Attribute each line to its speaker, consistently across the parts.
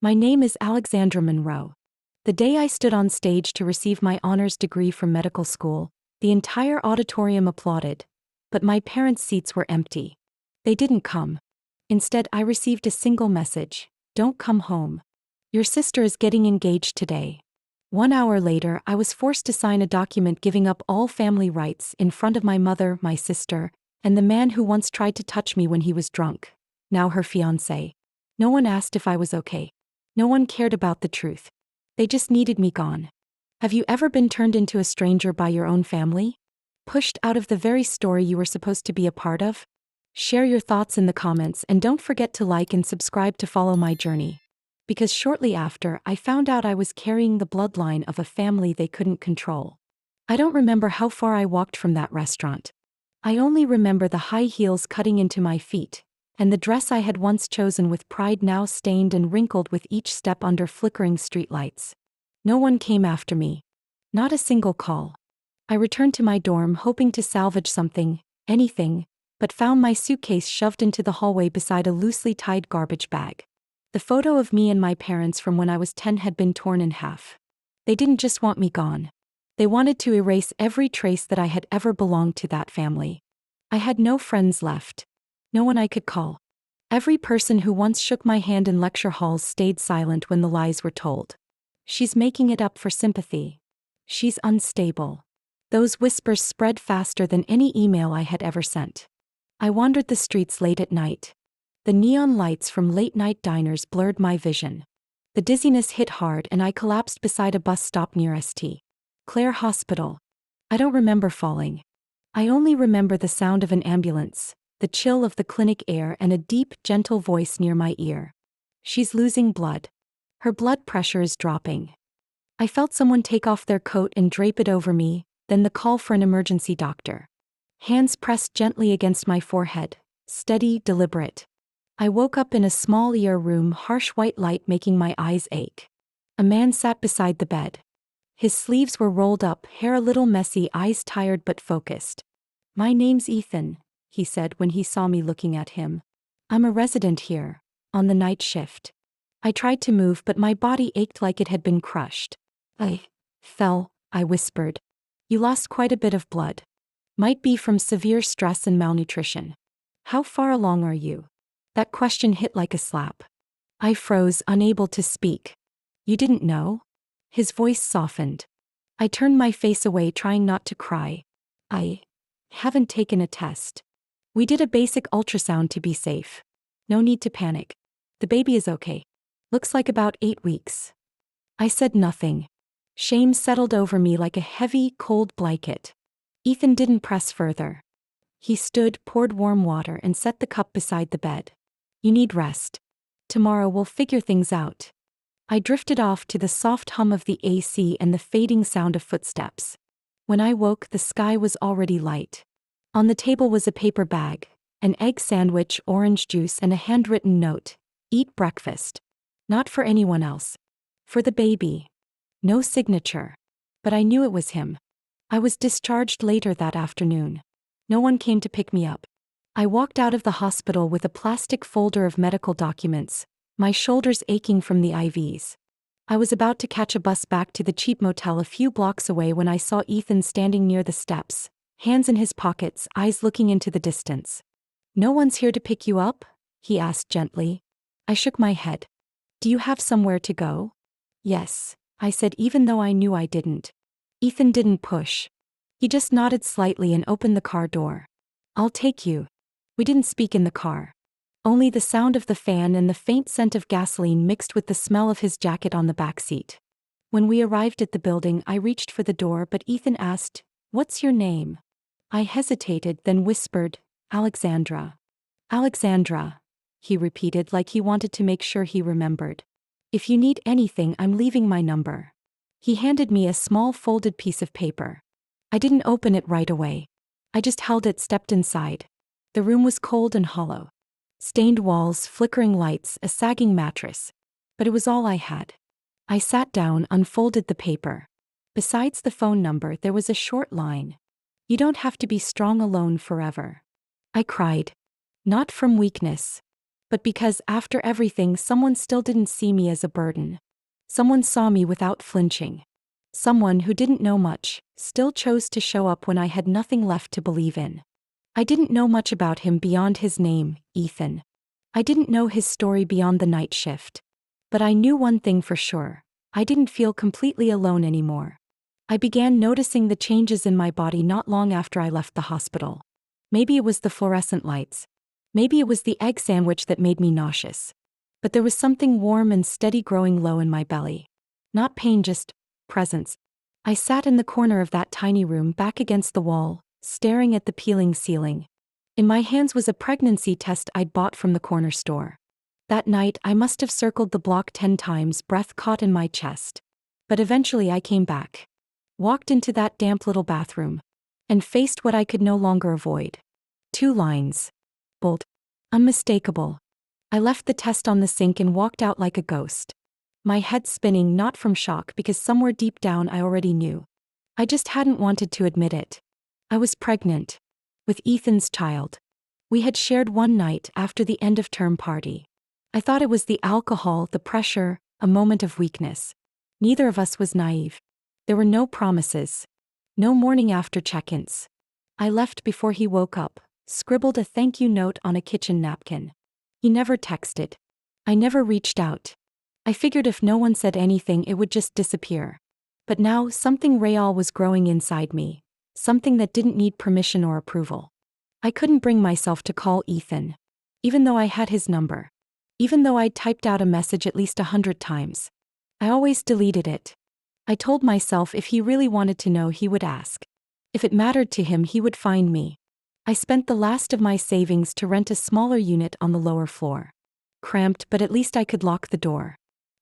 Speaker 1: My name is Alexandra Monroe. The day I stood on stage to receive my honors degree from medical school, the entire auditorium applauded, but my parents' seats were empty. They didn't come. Instead, I received a single message: "Don't come home. Your sister is getting engaged today." 1 hour later, I was forced to sign a document giving up all family rights in front of my mother, my sister, and the man who once tried to touch me when he was drunk, now her fiancé. No one asked if I was okay. No one cared about the truth. They just needed me gone. Have you ever been turned into a stranger by your own family? Pushed out of the very story you were supposed to be a part of? Share your thoughts in the comments and don't forget to like and subscribe to follow my journey. Because shortly after, I found out I was carrying the bloodline of a family they couldn't control. I don't remember how far I walked from that restaurant. I only remember the high heels cutting into my feet, and the dress I had once chosen with pride now stained and wrinkled with each step under flickering streetlights. No one came after me. Not a single call. I returned to my dorm hoping to salvage something, anything, but found my suitcase shoved into the hallway beside a loosely tied garbage bag. The photo of me and my parents from when I was 10 had been torn in half. They didn't just want me gone. They wanted to erase every trace that I had ever belonged to that family. I had no friends left. No one I could call. Every person who once shook my hand in lecture halls stayed silent when the lies were told. She's making it up for sympathy. She's unstable. Those whispers spread faster than any email I had ever sent. I wandered the streets late at night. The neon lights from late-night diners blurred my vision. The dizziness hit hard and I collapsed beside a bus stop near St. Clair Hospital. I don't remember falling. I only remember the sound of an ambulance, the chill of the clinic air and a deep, gentle voice near my ear. "She's losing blood. Her blood pressure is dropping." I felt someone take off their coat and drape it over me, then the call for an emergency doctor. Hands pressed gently against my forehead, steady, deliberate. I woke up in a small ER room, harsh white light making my eyes ache. A man sat beside the bed. His sleeves were rolled up, hair a little messy, eyes tired but focused. "My name's Ethan," he said when he saw me looking at him. "I'm a resident here, on the night shift." I tried to move but my body ached like it had been crushed. I whispered. "You lost quite a bit of blood. Might be from severe stress and malnutrition. How far along are you?" That question hit like a slap. I froze, unable to speak. "You didn't know?" His voice softened. I turned my face away, trying not to cry. "I haven't taken a test. We did a basic ultrasound to be safe. No need to panic. The baby is okay. Looks like about 8 weeks." I said nothing. Shame settled over me like a heavy, cold blanket. Ethan didn't press further. He stood, poured warm water, and set the cup beside the bed. "You need rest. Tomorrow we'll figure things out." I drifted off to the soft hum of the AC and the fading sound of footsteps. When I woke, the sky was already light. On the table was a paper bag, an egg sandwich, orange juice, and a handwritten note: "Eat breakfast." Not for anyone else. For the baby. No signature. But I knew it was him. I was discharged later that afternoon. No one came to pick me up. I walked out of the hospital with a plastic folder of medical documents, my shoulders aching from the IVs. I was about to catch a bus back to the cheap motel a few blocks away when I saw Ethan standing near the steps, hands in his pockets, eyes looking into the distance. "No one's here to pick you up?" he asked gently. I shook my head. "Do you have somewhere to go?" "Yes," I said, even though I knew I didn't. Ethan didn't push. He just nodded slightly and opened the car door. "I'll take you." We didn't speak in the car. Only the sound of the fan and the faint scent of gasoline mixed with the smell of his jacket on the back seat. When we arrived at the building, I reached for the door, but Ethan asked, "What's your name?" I hesitated, then whispered, "Alexandra." "Alexandra," he repeated like he wanted to make sure he remembered. "If you need anything, I'm leaving my number." He handed me a small folded piece of paper. I didn't open it right away. I just held it, stepped inside. The room was cold and hollow. Stained walls, flickering lights, a sagging mattress. But it was all I had. I sat down, unfolded the paper. Besides the phone number, there was a short line. "You don't have to be strong alone forever." I cried. Not from weakness. but because after everything someone still didn't see me as a burden. Someone saw me without flinching. Someone who didn't know much, still chose to show up when I had nothing left to believe in. I didn't know much about him beyond his name, Ethan. I didn't know his story beyond the night shift. But I knew one thing for sure. I didn't feel completely alone anymore. I began noticing the changes in my body not long after I left the hospital. Maybe it was the fluorescent lights. Maybe it was the egg sandwich that made me nauseous. But there was something warm and steady growing low in my belly. Not pain, just presence. I sat in the corner of that tiny room back against the wall, staring at the peeling ceiling. In my hands was a pregnancy test I'd bought from the corner store. That night I must have circled the block 10 times, breath caught in my chest. But eventually I came back. Walked into that damp little bathroom. And faced what I could no longer avoid. 2 lines. Bold. Unmistakable. I left the test on the sink and walked out like a ghost. My head spinning, not from shock because somewhere deep down I already knew. I just hadn't wanted to admit it. I was pregnant. With Ethan's child. We had shared one night after the end of term party. I thought it was the alcohol, the pressure, a moment of weakness. Neither of us was naive. There were no promises. No morning after check-ins. I left before he woke up, scribbled a thank you note on a kitchen napkin. He never texted. I never reached out. I figured if no one said anything it would just disappear. But now something real was growing inside me. Something that didn't need permission or approval. I couldn't bring myself to call Ethan. Even though I had his number. Even though I'd typed out a message at least 100 times. I always deleted it. I told myself if he really wanted to know he would ask. If it mattered to him he would find me. I spent the last of my savings to rent a smaller unit on the lower floor. Cramped, but at least I could lock the door.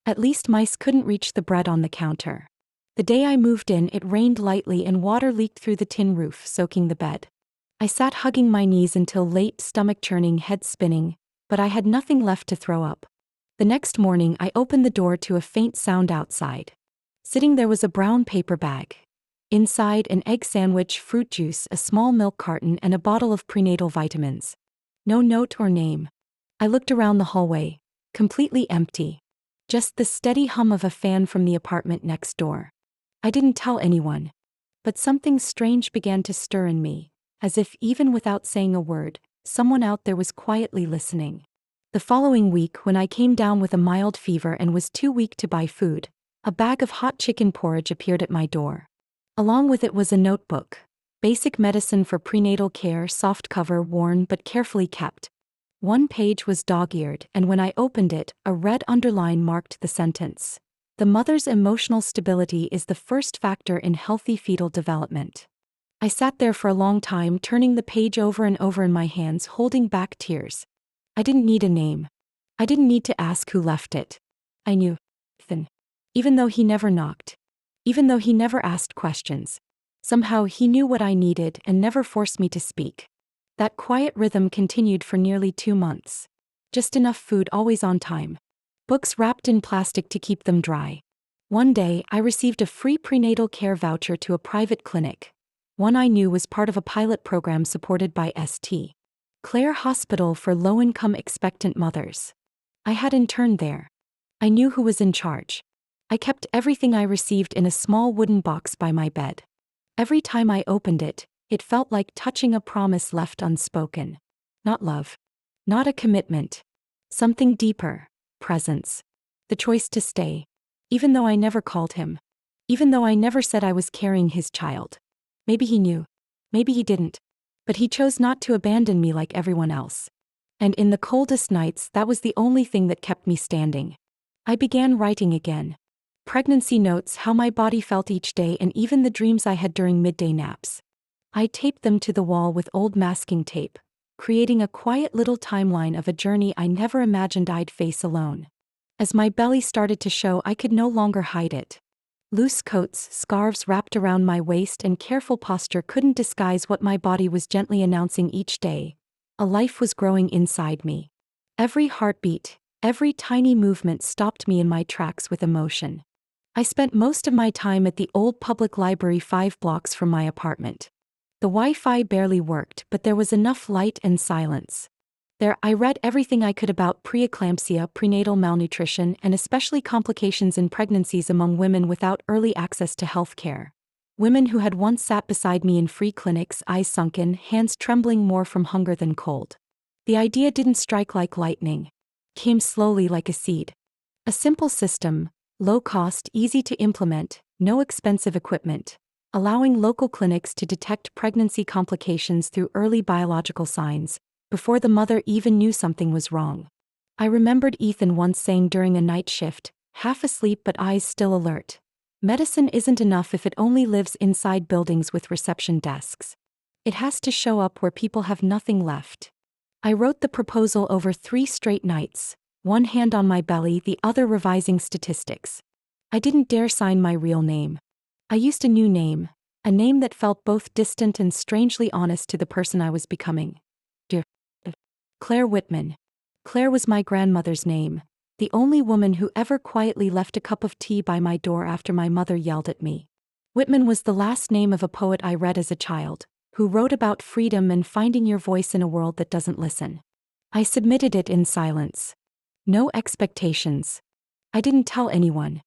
Speaker 1: At least mice couldn't reach the bread on the counter. The day I moved in it rained lightly and water leaked through the tin roof, soaking the bed. I sat hugging my knees until late, stomach churning, head spinning, but I had nothing left to throw up. The next morning I opened the door to a faint sound outside. Sitting there was a brown paper bag. Inside an egg sandwich, fruit juice, a small milk carton and a bottle of prenatal vitamins. No note or name. I looked around the hallway. Completely empty. Just the steady hum of a fan from the apartment next door. I didn't tell anyone. But something strange began to stir in me, as if even without saying a word, someone out there was quietly listening. The following week, when I came down with a mild fever and was too weak to buy food, a bag of hot chicken porridge appeared at my door. Along with it was a notebook. Basic medicine for prenatal care, soft cover, worn but carefully kept. One page was dog-eared, and when I opened it, a red underline marked the sentence. The mother's emotional stability is the first factor in healthy fetal development. I sat there for a long time, turning the page over and over in my hands, holding back tears. I didn't need a name. I didn't need to ask who left it. I knew. Ethan. Even though he never knocked. Even though he never asked questions. Somehow he knew what I needed and never forced me to speak. That quiet rhythm continued for nearly 2 months. Just enough food, always on time. Books wrapped in plastic to keep them dry. One day, I received a free prenatal care voucher to a private clinic. One I knew was part of a pilot program supported by St. Clair Hospital for low-income expectant mothers. I had interned there. I knew who was in charge. I kept everything I received in a small wooden box by my bed. Every time I opened it, it felt like touching a promise left unspoken. Not love. Not a commitment. Something deeper. Presence. The choice to stay. Even though I never called him. Even though I never said I was carrying his child. Maybe he knew. Maybe he didn't. But he chose not to abandon me like everyone else. And in the coldest nights, that was the only thing that kept me standing. I began writing again. Pregnancy notes, how my body felt each day, and even the dreams I had during midday naps. I taped them to the wall with old masking tape, creating a quiet little timeline of a journey I never imagined I'd face alone. As my belly started to show, I could no longer hide it. Loose coats, scarves wrapped around my waist, and careful posture couldn't disguise what my body was gently announcing each day. A life was growing inside me. Every heartbeat, every tiny movement stopped me in my tracks with emotion. I spent most of my time at the old public library 5 blocks from my apartment. The Wi-Fi barely worked, but there was enough light and silence. There, I read everything I could about preeclampsia, prenatal malnutrition, and especially complications in pregnancies among women without early access to health care. Women who had once sat beside me in free clinics, eyes sunken, hands trembling more from hunger than cold. The idea didn't strike like lightning. Came slowly like a seed. A simple system, low cost, easy to implement, no expensive equipment, allowing local clinics to detect pregnancy complications through early biological signs, before the mother even knew something was wrong. I remembered Ethan once saying during a night shift, half asleep but eyes still alert, "Medicine isn't enough if it only lives inside buildings with reception desks. It has to show up where people have nothing left." I wrote the proposal over 3 straight nights, one hand on my belly, the other revising statistics. I didn't dare sign my real name. I used a new name, a name that felt both distant and strangely honest to the person I was becoming. Dear Claire Whitman. Claire was my grandmother's name, the only woman who ever quietly left a cup of tea by my door after my mother yelled at me. Whitman was the last name of a poet I read as a child, who wrote about freedom and finding your voice in a world that doesn't listen. I submitted it in silence. No expectations. I didn't tell anyone.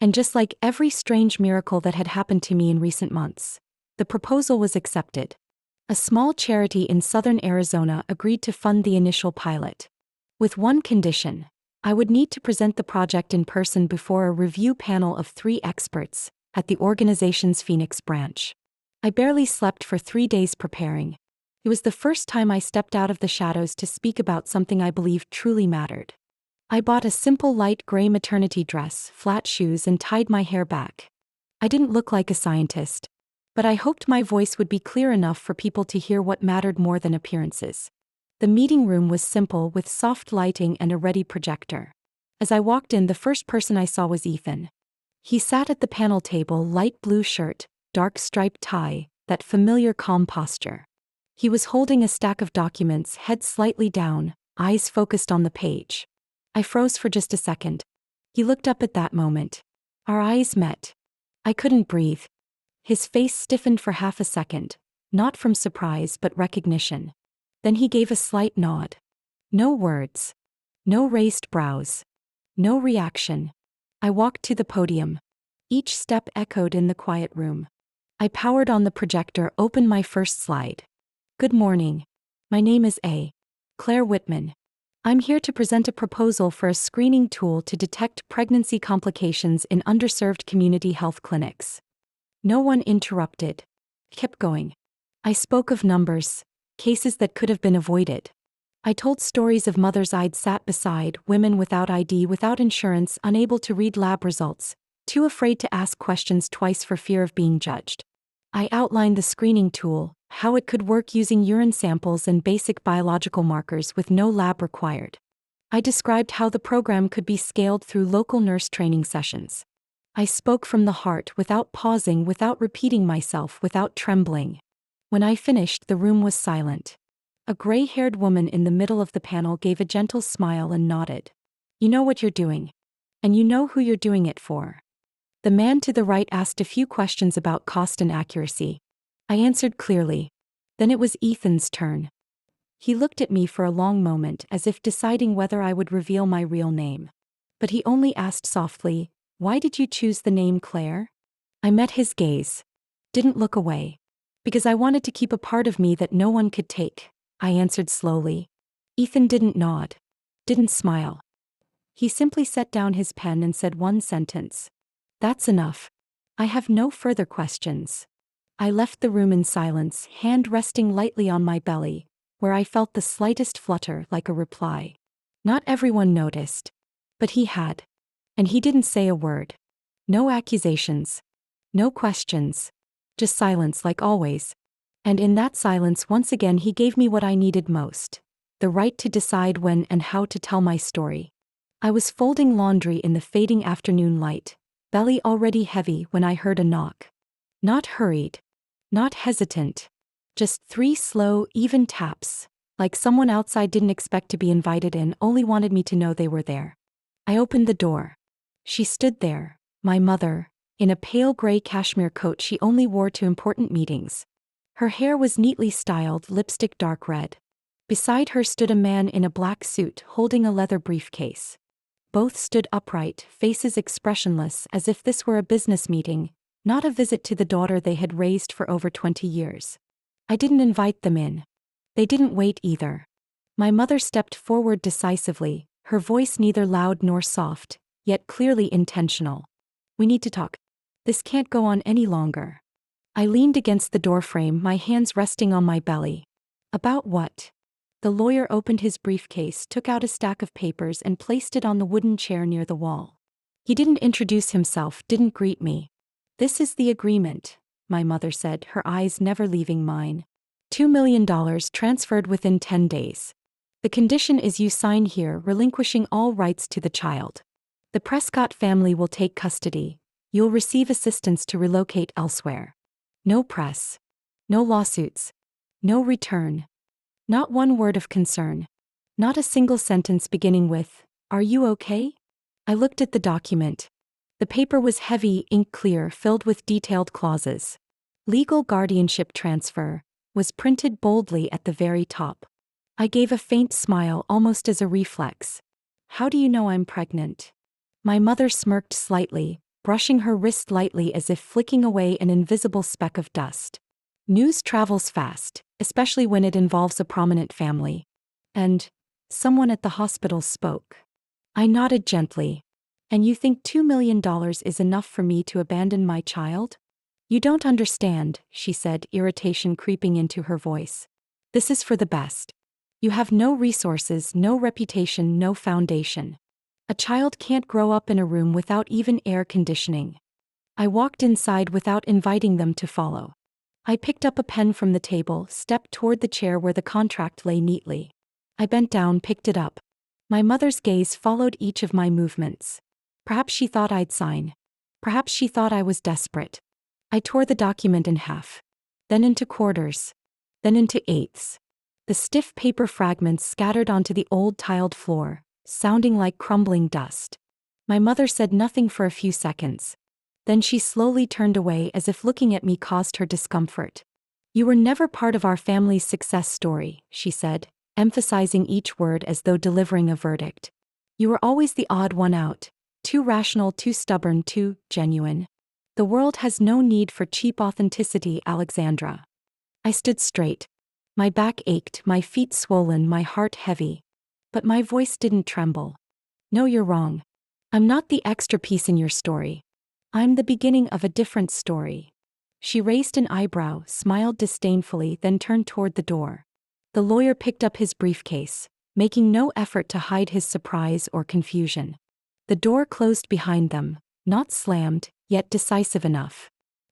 Speaker 1: And just like every strange miracle that had happened to me in recent months, the proposal was accepted. A small charity in southern Arizona agreed to fund the initial pilot. With one condition: I would need to present the project in person before a review panel of 3 experts at the organization's Phoenix branch. I barely slept for 3 days preparing. It was the first time I stepped out of the shadows to speak about something I believed truly mattered. I bought a simple light gray maternity dress, flat shoes, and tied my hair back. I didn't look like a scientist, but I hoped my voice would be clear enough for people to hear what mattered more than appearances. The meeting room was simple, with soft lighting and a ready projector. As I walked in, the first person I saw was Ethan. He sat at the panel table, light blue shirt, dark striped tie, that familiar calm posture. He was holding a stack of documents, head slightly down, eyes focused on the page. I froze for just a second. He looked up at that moment. Our eyes met. I couldn't breathe. His face stiffened for half a second, not from surprise but recognition. Then he gave a slight nod. No words. No raised brows. No reaction. I walked to the podium. Each step echoed in the quiet room. I powered on the projector, opened my first slide. Good morning. My name is Claire Whitman. I'm here to present a proposal for a screening tool to detect pregnancy complications in underserved community health clinics. No one interrupted. Kept going. I spoke of numbers, cases that could have been avoided. I told stories of mothers I'd sat beside, women without ID, without insurance, unable to read lab results, too afraid to ask questions twice for fear of being judged. I outlined the screening tool, how it could work using urine samples and basic biological markers with no lab required. I described how the program could be scaled through local nurse training sessions. I spoke from the heart, without pausing, without repeating myself, without trembling. When I finished, the room was silent. A gray-haired woman in the middle of the panel gave a gentle smile and nodded. You know what you're doing. And you know who you're doing it for. The man to the right asked a few questions about cost and accuracy. I answered clearly. Then it was Ethan's turn. He looked at me for a long moment, as if deciding whether I would reveal my real name. But he only asked softly, "Why did you choose the name Claire?" I met his gaze. Didn't look away. Because I wanted to keep a part of me that no one could take, I answered slowly. Ethan didn't nod. Didn't smile. He simply set down his pen and said one sentence. That's enough. I have no further questions. I left the room in silence, hand resting lightly on my belly, where I felt the slightest flutter, like a reply. Not everyone noticed. But he had. And he didn't say a word. No accusations. No questions. Just silence, like always. And in that silence, once again, he gave me what I needed most: the right to decide when and how to tell my story. I was folding laundry in the fading afternoon light, belly already heavy, when I heard a knock. Not hurried. Not hesitant. Just 3 slow, even taps, like someone outside didn't expect to be invited in, only wanted me to know they were there. I opened the door. She stood there, my mother, in a pale gray cashmere coat she only wore to important meetings. Her hair was neatly styled, lipstick dark red. Beside her stood a man in a black suit holding a leather briefcase. Both stood upright, faces expressionless, as if this were a business meeting, not a visit to the daughter they had raised for over 20 years. I didn't invite them in. They didn't wait either. My mother stepped forward decisively, her voice neither loud nor soft, yet clearly intentional. We need to talk. This can't go on any longer. I leaned against the doorframe, my hands resting on my belly. About what? The lawyer opened his briefcase, took out a stack of papers and placed it on the wooden chair near the wall. He didn't introduce himself, didn't greet me. This is the agreement, my mother said, her eyes never leaving mine. $2 million transferred within 10 days. The condition is you sign here, relinquishing all rights to the child. The Prescott family will take custody. You'll receive assistance to relocate elsewhere. No press. No lawsuits. No return. Not one word of concern. Not a single sentence beginning with, "Are you okay?" I looked at the document. The paper was heavy, ink clear, filled with detailed clauses. Legal guardianship transfer was printed boldly at the very top. I gave a faint smile, almost as a reflex. How do you know I'm pregnant? My mother smirked slightly, brushing her wrist lightly as if flicking away an invisible speck of dust. News travels fast, especially when it involves a prominent family. And someone at the hospital spoke. I nodded gently. And you think $2 million is enough for me to abandon my child? You don't understand, she said, irritation creeping into her voice. This is for the best. You have no resources, no reputation, no foundation. A child can't grow up in a room without even air conditioning. I walked inside without inviting them to follow. I picked up a pen from the table, stepped toward the chair where the contract lay neatly. I bent down, picked it up. My mother's gaze followed each of my movements. Perhaps she thought I'd sign. Perhaps she thought I was desperate. I tore the document in half. Then into quarters. Then into eighths. The stiff paper fragments scattered onto the old tiled floor, sounding like crumbling dust. My mother said nothing for a few seconds. Then she slowly turned away as if looking at me caused her discomfort. You were never part of our family's success story, she said, emphasizing each word as though delivering a verdict. You were always the odd one out, too rational, too stubborn, too genuine. The world has no need for cheap authenticity, Alexandra. I stood straight. My back ached, my feet swollen, my heart heavy. But my voice didn't tremble. No, you're wrong. I'm not the extra piece in your story. I'm the beginning of a different story. She raised an eyebrow, smiled disdainfully, then turned toward the door. The lawyer picked up his briefcase, making no effort to hide his surprise or confusion. The door closed behind them, not slammed, yet decisive enough.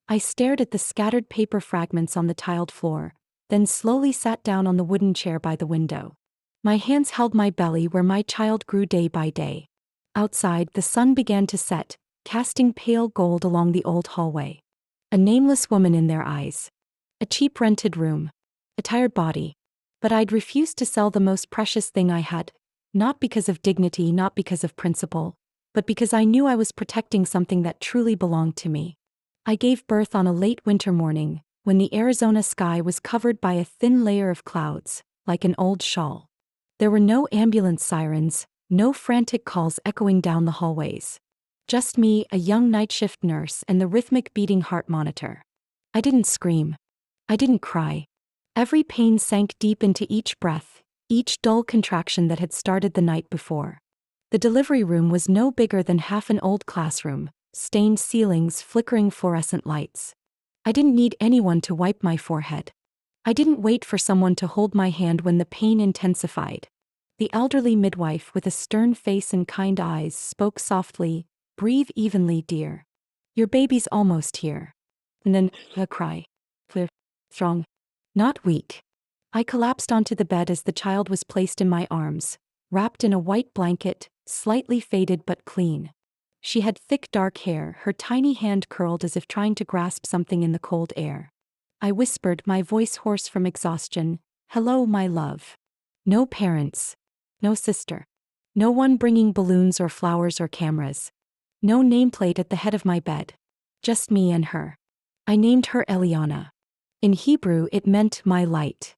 Speaker 1: I stared at the scattered paper fragments on the tiled floor, then slowly sat down on the wooden chair by the window. My hands held my belly where my child grew day by day. Outside, the sun began to set, casting pale gold along the old hallway. A nameless woman in their eyes. A cheap rented room. A tired body. But I'd refused to sell the most precious thing I had, not because of dignity, not because of principle, but because I knew I was protecting something that truly belonged to me. I gave birth on a late winter morning, when the Arizona sky was covered by a thin layer of clouds, like an old shawl. There were no ambulance sirens, no frantic calls echoing down the hallways. Just me, a young night shift nurse, and the rhythmic beating heart monitor. I didn't scream. I didn't cry. Every pain sank deep into each breath, each dull contraction that had started the night before. The delivery room was no bigger than half an old classroom, stained ceilings, flickering fluorescent lights. I didn't need anyone to wipe my forehead. I didn't wait for someone to hold my hand when the pain intensified. The elderly midwife, with a stern face and kind eyes, spoke softly, "Breathe evenly, dear. Your baby's almost here." And then, a cry. Clear. Strong. Not weak. I collapsed onto the bed as the child was placed in my arms, wrapped in a white blanket, slightly faded but clean. She had thick dark hair, her tiny hand curled as if trying to grasp something in the cold air. I whispered, my voice hoarse from exhaustion, "Hello, my love." No parents. No sister. No one bringing balloons or flowers or cameras. No nameplate at the head of my bed. Just me and her. I named her Eliana. In Hebrew it meant my light.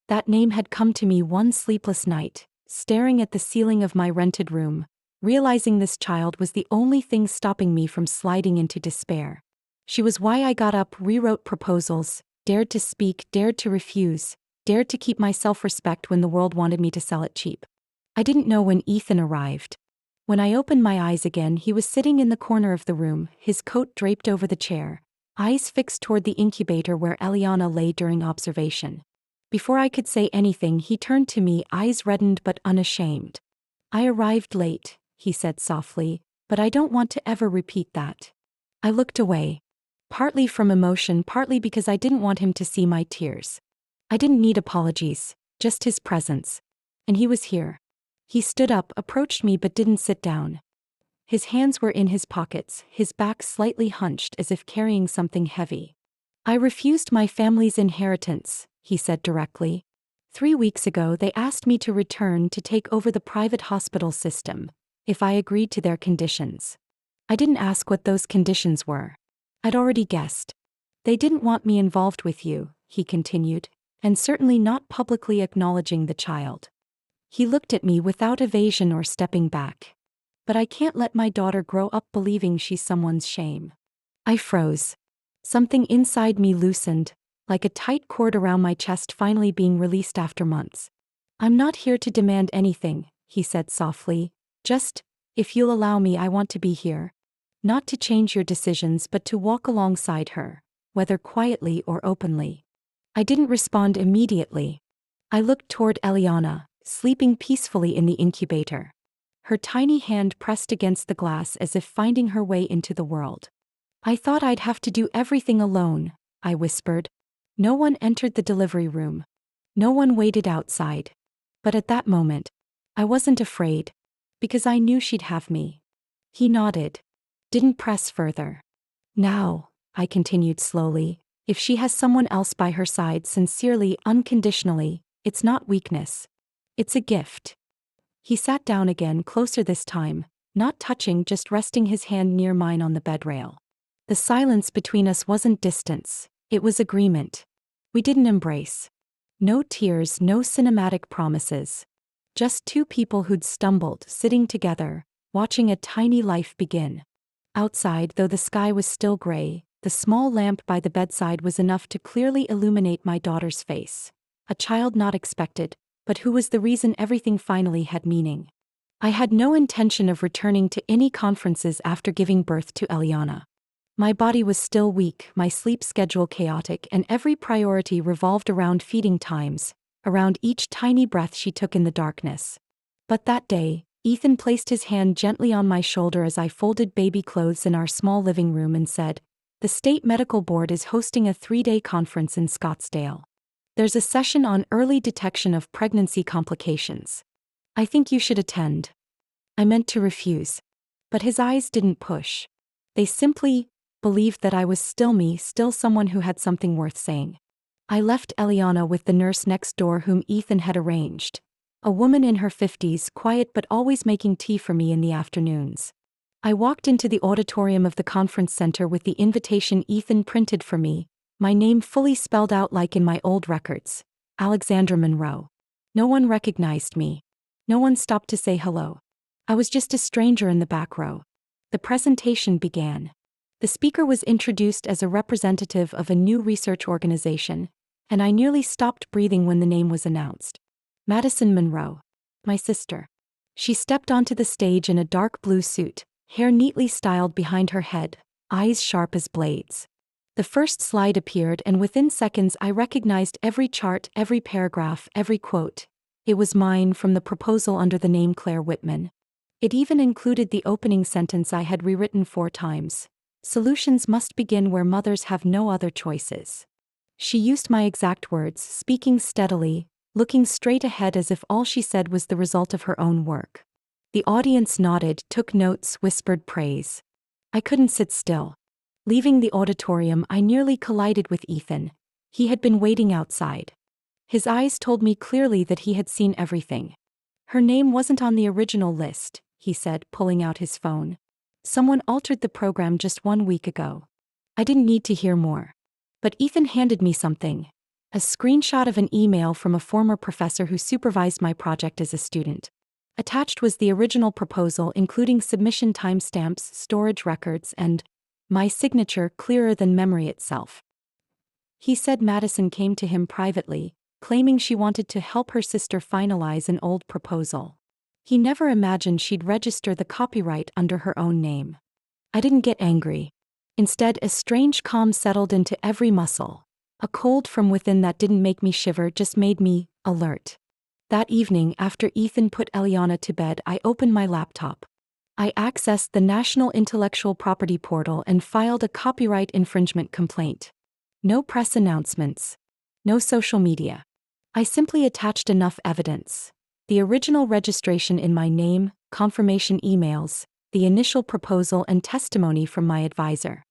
Speaker 1: That name had come to me one sleepless night, staring at the ceiling of my rented room, realizing this child was the only thing stopping me from sliding into despair. She was why I got up, rewrote proposals, dared to speak, dared to refuse, dared to keep my self-respect when the world wanted me to sell it cheap. I didn't know when Ethan arrived. When I opened my eyes again, he was sitting in the corner of the room, his coat draped over the chair, eyes fixed toward the incubator where Eliana lay during observation. Before I could say anything, he turned to me, eyes reddened but unashamed. "I arrived late," he said softly, "but I don't want to ever repeat that." I looked away. Partly from emotion, partly because I didn't want him to see my tears. I didn't need apologies, just his presence. And he was here. He stood up, approached me but didn't sit down. His hands were in his pockets, his back slightly hunched as if carrying something heavy. "I refused my family's inheritance," he said directly. 3 weeks ago they asked me to return to take over the private hospital system, if I agreed to their conditions. I didn't ask what those conditions were. I'd already guessed. "They didn't want me involved with you," he continued, "and certainly not publicly acknowledging the child." He looked at me without evasion or stepping back. "But I can't let my daughter grow up believing she's someone's shame." I froze. Something inside me loosened, like a tight cord around my chest finally being released after months. "I'm not here to demand anything," he said softly. "Just, if you'll allow me, I want to be here. Not to change your decisions but to walk alongside her, whether quietly or openly." I didn't respond immediately. I looked toward Eliana, sleeping peacefully in the incubator. Her tiny hand pressed against the glass as if finding her way into the world. "I thought I'd have to do everything alone," I whispered. No one entered the delivery room. No one waited outside. But at that moment, I wasn't afraid, because I knew she'd have me. He nodded. Didn't press further. "Now," I continued slowly, "if she has someone else by her side sincerely, unconditionally, it's not weakness. It's a gift." He sat down again, closer this time, not touching, just resting his hand near mine on the bedrail. The silence between us wasn't distance, it was agreement. We didn't embrace. No tears, no cinematic promises. Just two people who'd stumbled, sitting together, watching a tiny life begin. Outside, though the sky was still gray, the small lamp by the bedside was enough to clearly illuminate my daughter's face. A child not expected, but who was the reason everything finally had meaning. I had no intention of returning to any conferences after giving birth to Eliana. My body was still weak, my sleep schedule chaotic, and every priority revolved around feeding times, around each tiny breath she took in the darkness. But that day, Ethan placed his hand gently on my shoulder as I folded baby clothes in our small living room and said, "The state medical board is hosting a 3-day conference in Scottsdale. There's a session on early detection of pregnancy complications. I think you should attend." I meant to refuse. But his eyes didn't push. They simply believed that I was still me, still someone who had something worth saying. I left Eliana with the nurse next door whom Ethan had arranged. A woman in her 50s, quiet but always making tea for me in the afternoons. I walked into the auditorium of the conference center with the invitation Ethan printed for me, my name fully spelled out like in my old records, Alexandra Monroe. No one recognized me. No one stopped to say hello. I was just a stranger in the back row. The presentation began. The speaker was introduced as a representative of a new research organization, and I nearly stopped breathing when the name was announced. Madison Monroe. My sister. She stepped onto the stage in a dark blue suit, hair neatly styled behind her head, eyes sharp as blades. The first slide appeared, and within seconds I recognized every chart, every paragraph, every quote. It was mine, from the proposal under the name Claire Whitman. It even included the opening sentence I had rewritten 4 times. "Solutions must begin where mothers have no other choices." She used my exact words, speaking steadily, looking straight ahead as if all she said was the result of her own work. The audience nodded, took notes, whispered praise. I couldn't sit still. Leaving the auditorium, I nearly collided with Ethan. He had been waiting outside. His eyes told me clearly that he had seen everything. "Her name wasn't on the original list," he said, pulling out his phone. "Someone altered the program just 1 week ago." I didn't need to hear more. But Ethan handed me something. A screenshot of an email from a former professor who supervised my project as a student. Attached was the original proposal, including submission timestamps, storage records, and my signature clearer than memory itself. He said Madison came to him privately, claiming she wanted to help her sister finalize an old proposal. He never imagined she'd register the copyright under her own name. I didn't get angry. Instead, a strange calm settled into every muscle. A cold from within that didn't make me shiver, just made me alert. That evening, after Ethan put Eliana to bed, I opened my laptop. I accessed the National Intellectual Property Portal and filed a copyright infringement complaint. No press announcements. No social media. I simply attached enough evidence. The original registration in my name, confirmation emails, the initial proposal, and testimony from my advisor.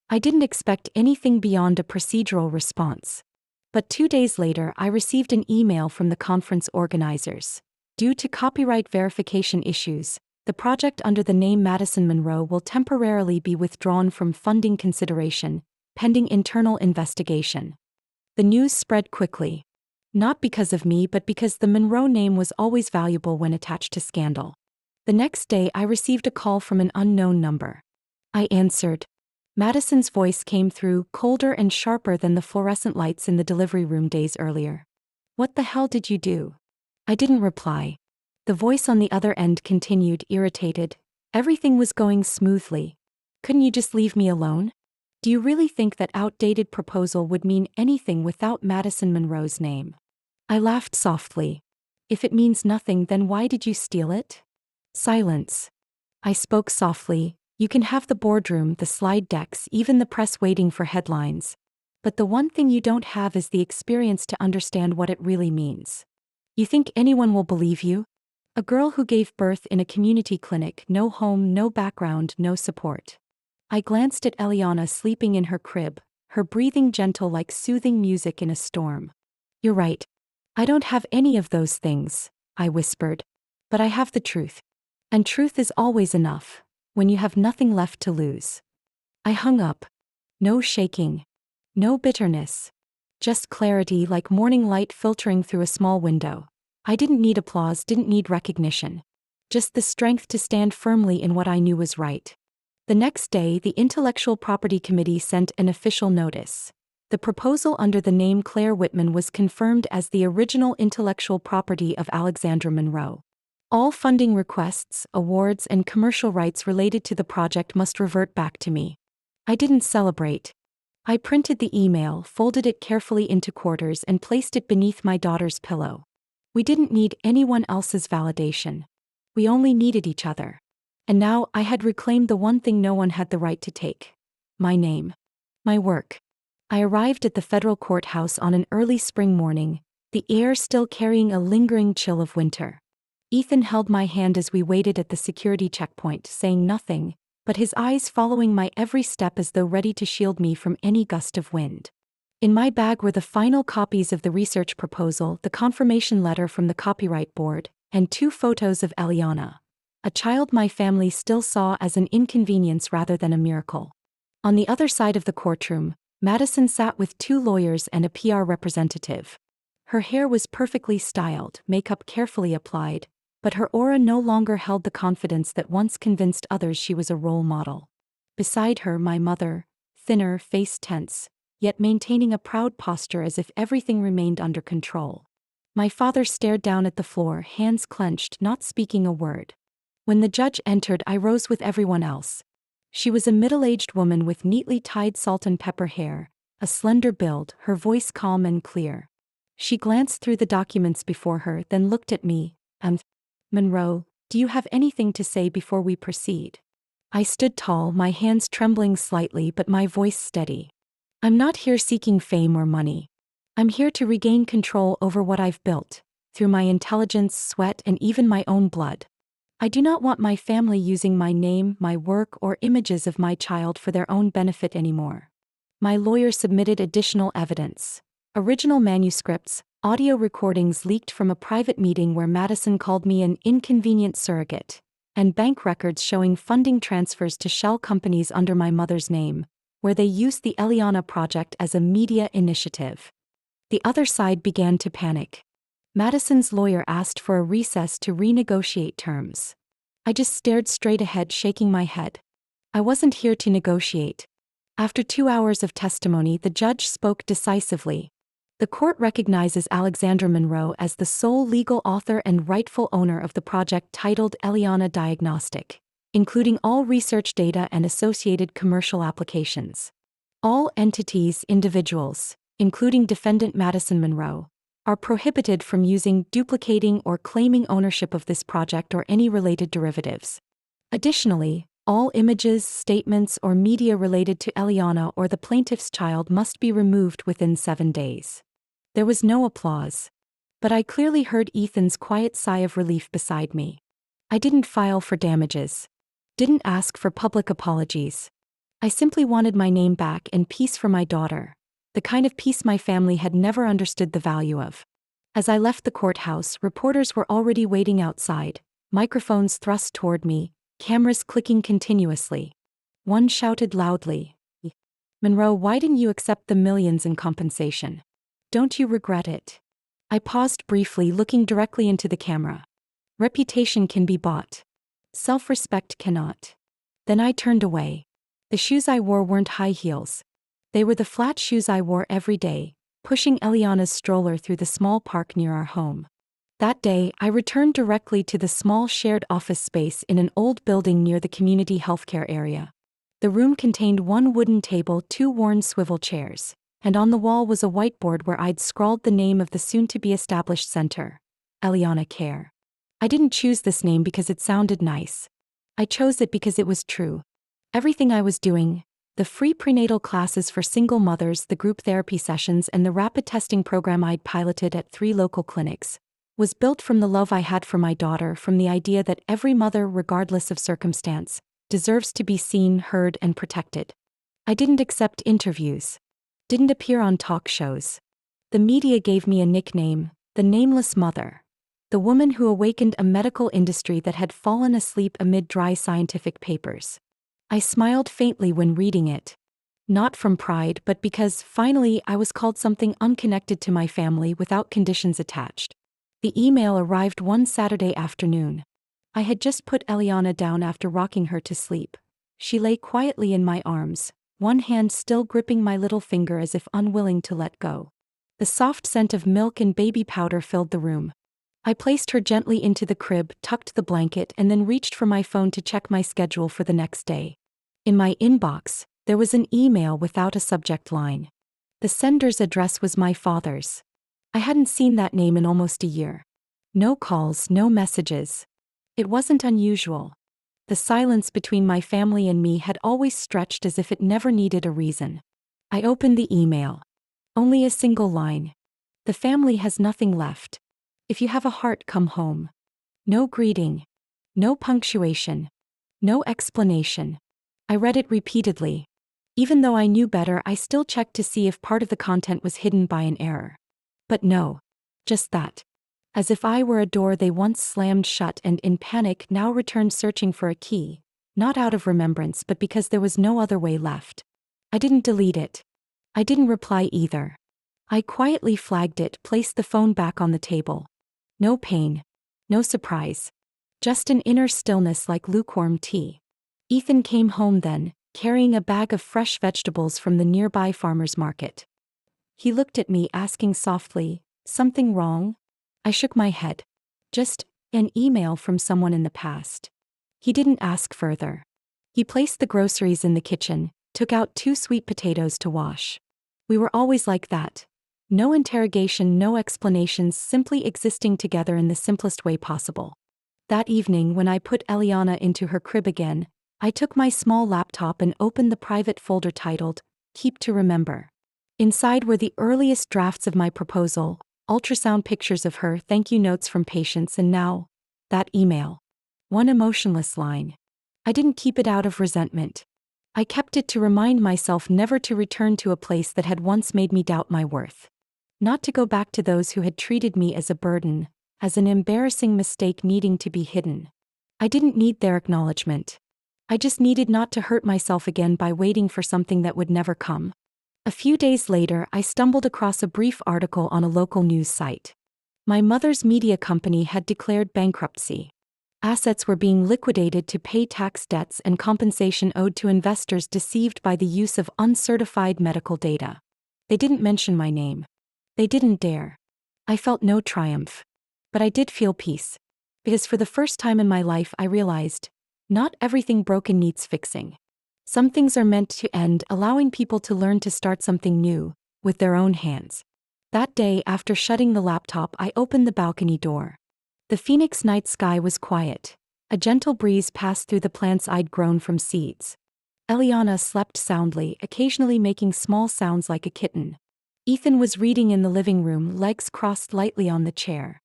Speaker 1: I didn't expect anything beyond a procedural response. But 2 days later, I received an email from the conference organizers. Due to copyright verification issues, the project under the name Madison Monroe will temporarily be withdrawn from funding consideration, pending internal investigation. The news spread quickly. Not because of me, but because the Monroe name was always valuable when attached to scandal. The next day, I received a call from an unknown number. I answered. Madison's voice came through, colder and sharper than the fluorescent lights in the delivery room days earlier. "What the hell did you do?" I didn't reply. The voice on the other end continued, irritated. "Everything was going smoothly. Couldn't you just leave me alone? Do you really think that outdated proposal would mean anything without Madison Monroe's name?" I laughed softly. "If it means nothing, then why did you steal it?" Silence. I spoke softly. "You can have the boardroom, the slide decks, even the press waiting for headlines. But the one thing you don't have is the experience to understand what it really means. You think anyone will believe you? A girl who gave birth in a community clinic, no home, no background, no support." I glanced at Eliana sleeping in her crib, her breathing gentle like soothing music in a storm. "You're right. I don't have any of those things," I whispered. "But I have the truth. And truth is always enough, when you have nothing left to lose." I hung up. No shaking. No bitterness. Just clarity, like morning light filtering through a small window. I didn't need applause, didn't need recognition. Just the strength to stand firmly in what I knew was right. The next day, the Intellectual Property Committee sent an official notice. The proposal under the name Claire Whitman was confirmed as the original intellectual property of Alexandra Monroe. All funding requests, awards, and commercial rights related to the project must revert back to me. I didn't celebrate. I printed the email, folded it carefully into quarters, and placed it beneath my daughter's pillow. We didn't need anyone else's validation. We only needed each other. And now I had reclaimed the one thing no one had the right to take. My name. My work. I arrived at the federal courthouse on an early spring morning, the air still carrying a lingering chill of winter. Ethan held my hand as we waited at the security checkpoint, saying nothing, but his eyes following my every step as though ready to shield me from any gust of wind. In my bag were the final copies of the research proposal, the confirmation letter from the Copyright Board, and 2 photos of Eliana, a child my family still saw as an inconvenience rather than a miracle. On the other side of the courtroom, Madison sat with 2 lawyers and a PR representative. Her hair was perfectly styled, makeup carefully applied, but her aura no longer held the confidence that once convinced others she was a role model. Beside her, my mother, thinner, face tense, yet maintaining a proud posture as if everything remained under control. My father stared down at the floor, hands clenched, not speaking a word. When the judge entered, I rose with everyone else. She was a middle-aged woman with neatly tied salt and pepper hair, a slender build, her voice calm and clear. She glanced through the documents before her, then looked at me. "Monroe, do you have anything to say before we proceed?" I stood tall, my hands trembling slightly but my voice steady. "I'm not here seeking fame or money. I'm here to regain control over what I've built, through my intelligence, sweat, and even my own blood. I do not want my family using my name, my work, or images of my child for their own benefit anymore." My lawyer submitted additional evidence. Original manuscripts, audio recordings leaked from a private meeting where Madison called me an inconvenient surrogate, and bank records showing funding transfers to shell companies under my mother's name, where they used the Eliana project as a media initiative. The other side began to panic. Madison's lawyer asked for a recess to renegotiate terms. I just stared straight ahead, shaking my head. I wasn't here to negotiate. After 2 hours of testimony, the judge spoke decisively. The court recognizes Alexandra Monroe as the sole legal author and rightful owner of the project titled Eliana Diagnostic, including all research data and associated commercial applications. All entities, individuals, including defendant Madison Monroe, are prohibited from using, duplicating, or claiming ownership of this project or any related derivatives. Additionally, all images, statements, or media related to Eliana or the plaintiff's child must be removed within 7 days. There was no applause. But I clearly heard Ethan's quiet sigh of relief beside me. I didn't file for damages. Didn't ask for public apologies. I simply wanted my name back and peace for my daughter, the kind of peace my family had never understood the value of. As I left the courthouse, reporters were already waiting outside, microphones thrust toward me, cameras clicking continuously. One shouted loudly, "Monroe, why didn't you accept the millions in compensation? Don't you regret it?" I paused briefly, looking directly into the camera. Reputation can be bought. Self-respect cannot. Then I turned away. The shoes I wore weren't high heels. They were the flat shoes I wore every day, pushing Eliana's stroller through the small park near our home. That day, I returned directly to the small shared office space in an old building near the community healthcare area. The room contained one wooden table, 2 worn swivel chairs, and on the wall was a whiteboard where I'd scrawled the name of the soon-to-be-established center, Eliana Care. I didn't choose this name because it sounded nice. I chose it because it was true. Everything I was doing, the free prenatal classes for single mothers, the group therapy sessions, and the rapid testing program I'd piloted at 3 local clinics, was built from the love I had for my daughter, from the idea that every mother, regardless of circumstance, deserves to be seen, heard, and protected. I didn't accept interviews. Didn't appear on talk shows. The media gave me a nickname, the Nameless Mother, the woman who awakened a medical industry that had fallen asleep amid dry scientific papers. I smiled faintly when reading it. Not from pride, but because, finally, I was called something unconnected to my family without conditions attached. The email arrived one Saturday afternoon. I had just put Eliana down after rocking her to sleep. She lay quietly in my arms, one hand still gripping my little finger as if unwilling to let go. The soft scent of milk and baby powder filled the room. I placed her gently into the crib, tucked the blanket, and then reached for my phone to check my schedule for the next day. In my inbox, there was an email without a subject line. The sender's address was my father's. I hadn't seen that name in almost a year. No calls, no messages. It wasn't unusual. The silence between my family and me had always stretched as if it never needed a reason. I opened the email. Only a single line. "The family has nothing left. If you have a heart, come home." No greeting. No punctuation. No explanation. I read it repeatedly. Even though I knew better, I still checked to see if part of the content was hidden by an error. But no. Just that. As if I were a door they once slammed shut and, in panic, now returned searching for a key, not out of remembrance but because there was no other way left. I didn't delete it. I didn't reply either. I quietly flagged it, placed the phone back on the table. No pain. No surprise. Just an inner stillness like lukewarm tea. Ethan came home then, carrying a bag of fresh vegetables from the nearby farmer's market. He looked at me, asking softly, "Something wrong?" I shook my head. "Just an email from someone in the past." He didn't ask further. He placed the groceries in the kitchen, took out 2 sweet potatoes to wash. We were always like that. No interrogation, no explanations, simply existing together in the simplest way possible. That evening, when I put Eliana into her crib again, I took my small laptop and opened the private folder titled, "Keep to Remember." Inside were the earliest drafts of my proposal, ultrasound pictures of her, thank you notes from patients, and now, that email. One emotionless line. I didn't keep it out of resentment. I kept it to remind myself never to return to a place that had once made me doubt my worth. Not to go back to those who had treated me as a burden, as an embarrassing mistake needing to be hidden. I didn't need their acknowledgement. I just needed not to hurt myself again by waiting for something that would never come. A few days later, I stumbled across a brief article on a local news site. My mother's media company had declared bankruptcy. Assets were being liquidated to pay tax debts and compensation owed to investors deceived by the use of uncertified medical data. They didn't mention my name. They didn't dare. I felt no triumph. But I did feel peace. Because for the first time in my life I realized, not everything broken needs fixing. Some things are meant to end, allowing people to learn to start something new, with their own hands. That day, after shutting the laptop, I opened the balcony door. The Phoenix night sky was quiet. A gentle breeze passed through the plants I'd grown from seeds. Eliana slept soundly, occasionally making small sounds like a kitten. Ethan was reading in the living room, legs crossed lightly on the chair.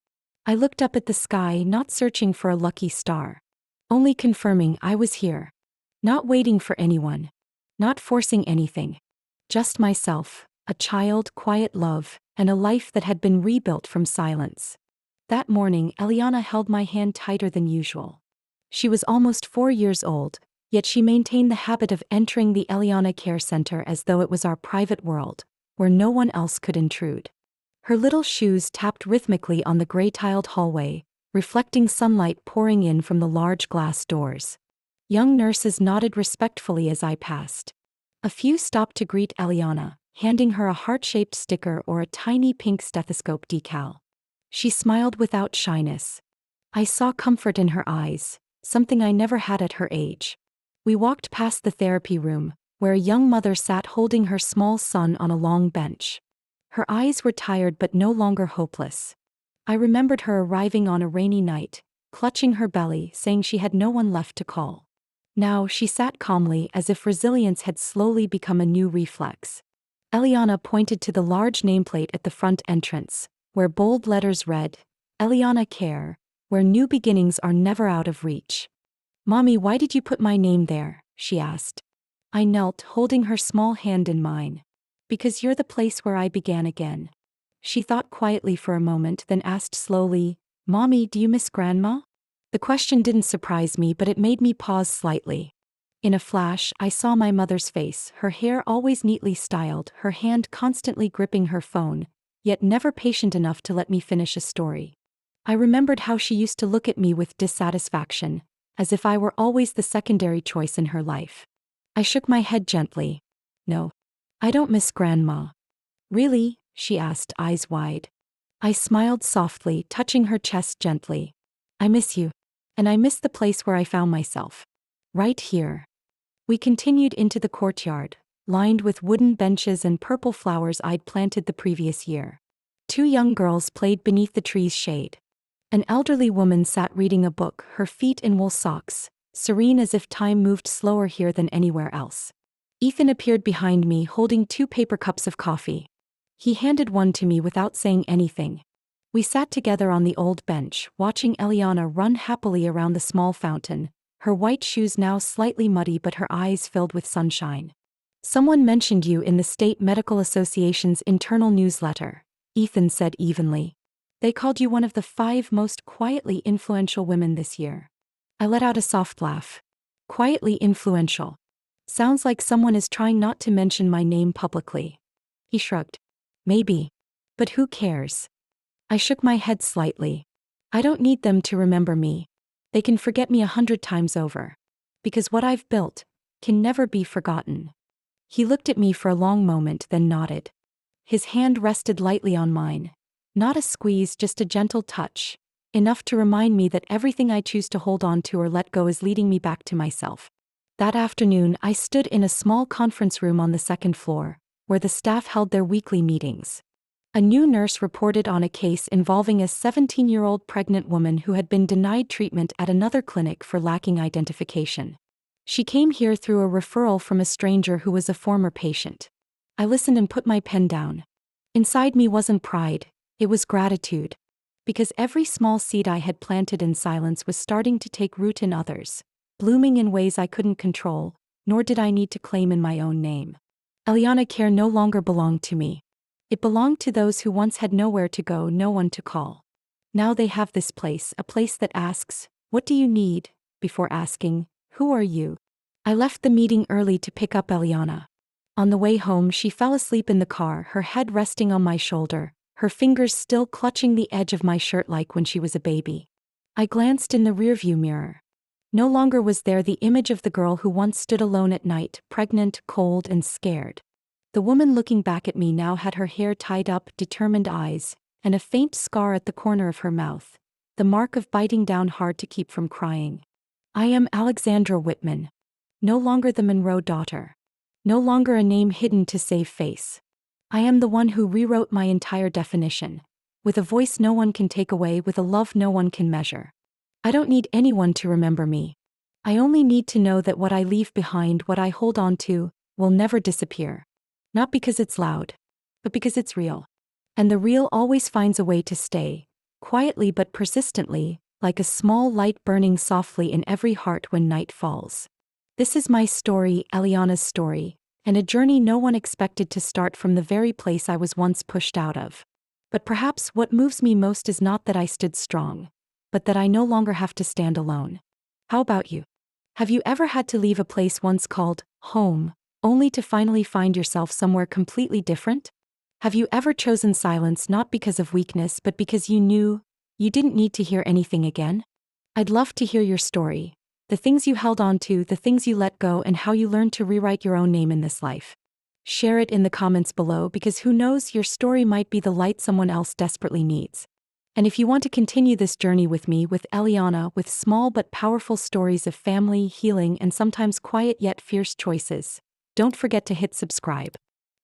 Speaker 1: I looked up at the sky, not searching for a lucky star. Only confirming I was here. Not waiting for anyone. Not forcing anything. Just myself, a child, quiet love, and a life that had been rebuilt from silence. That morning, Eliana held my hand tighter than usual. She was almost 4 years old, yet she maintained the habit of entering the Eliana Care Center as though it was our private world, where no one else could intrude. Her little shoes tapped rhythmically on the gray-tiled hallway, reflecting sunlight pouring in from the large glass doors. Young nurses nodded respectfully as I passed. A few stopped to greet Eliana, handing her a heart-shaped sticker or a tiny pink stethoscope decal. She smiled without shyness. I saw comfort in her eyes, something I never had at her age. We walked past the therapy room, where a young mother sat holding her small son on a long bench. Her eyes were tired but no longer hopeless. I remembered her arriving on a rainy night, clutching her belly, saying she had no one left to call. Now she sat calmly, as if resilience had slowly become a new reflex. Eliana pointed to the large nameplate at the front entrance, where bold letters read, "Eliana Care, where new beginnings are never out of reach." "Mommy, why did you put my name there?" she asked. I knelt, holding her small hand in mine. "Because you're the place where I began again." She thought quietly for a moment, then asked slowly, "Mommy, do you miss Grandma?" The question didn't surprise me, but it made me pause slightly. In a flash, I saw my mother's face, her hair always neatly styled, her hand constantly gripping her phone, yet never patient enough to let me finish a story. I remembered how she used to look at me with dissatisfaction, as if I were always the secondary choice in her life. I shook my head gently. "No. I don't miss Grandma." "Really?" she asked, eyes wide. I smiled softly, touching her chest gently. "I miss you. And I miss the place where I found myself. Right here." We continued into the courtyard, lined with wooden benches and purple flowers I'd planted the previous year. 2 young girls played beneath the tree's shade. An elderly woman sat reading a book, her feet in wool socks, serene as if time moved slower here than anywhere else. Ethan appeared behind me, holding 2 paper cups of coffee. He handed one to me without saying anything. We sat together on the old bench, watching Eliana run happily around the small fountain, her white shoes now slightly muddy but her eyes filled with sunshine. "Someone mentioned you in the State Medical Association's internal newsletter," Ethan said evenly. "They called you one of the 5 most quietly influential women this year." I let out a soft laugh. Quietly influential. Sounds like someone is trying not to mention my name publicly. He shrugged. "Maybe. But who cares?" I shook my head slightly. "I don't need them to remember me. They can forget me 100 times over. Because what I've built can never be forgotten." He looked at me for a long moment, then nodded. His hand rested lightly on mine. Not a squeeze, just a gentle touch. Enough to remind me that everything I choose to hold on to or let go is leading me back to myself. That afternoon, I stood in a small conference room on the 2nd floor, where the staff held their weekly meetings. A new nurse reported on a case involving a 17-year-old pregnant woman who had been denied treatment at another clinic for lacking identification. She came here through a referral from a stranger who was a former patient. I listened and put my pen down. Inside me wasn't pride, it was gratitude. Because every small seed I had planted in silence was starting to take root in others, blooming in ways I couldn't control, nor did I need to claim in my own name. Eliana Care no longer belonged to me. It belonged to those who once had nowhere to go, no one to call. Now they have this place, a place that asks, "What do you need?" before asking, "Who are you?" I left the meeting early to pick up Eliana. On the way home, she fell asleep in the car, her head resting on my shoulder, her fingers still clutching the edge of my shirt like when she was a baby. I glanced in the rearview mirror. No longer was there the image of the girl who once stood alone at night, pregnant, cold, and scared. The woman looking back at me now had her hair tied up, determined eyes, and a faint scar at the corner of her mouth, the mark of biting down hard to keep from crying. I am Alexandra Whitman. No longer the Monroe daughter. No longer a name hidden to save face. I am the one who rewrote my entire definition, with a voice no one can take away, with a love no one can measure. I don't need anyone to remember me. I only need to know that what I leave behind, what I hold on to, will never disappear. Not because it's loud, but because it's real. And the real always finds a way to stay, quietly but persistently, like a small light burning softly in every heart when night falls. This is my story, Eliana's story, and a journey no one expected to start from the very place I was once pushed out of. But perhaps what moves me most is not that I stood strong, but that I no longer have to stand alone. How about you? Have you ever had to leave a place once called home, only to finally find yourself somewhere completely different? Have you ever chosen silence not because of weakness but because you knew you didn't need to hear anything again? I'd love to hear your story, the things you held on to, the things you let go, and how you learned to rewrite your own name in this life. Share it in the comments below, because who knows, your story might be the light someone else desperately needs. And if you want to continue this journey with me, with Eliana, with small but powerful stories of family, healing, and sometimes quiet yet fierce choices, don't forget to hit subscribe.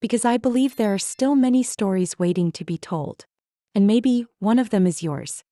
Speaker 1: Because I believe there are still many stories waiting to be told. And maybe one of them is yours.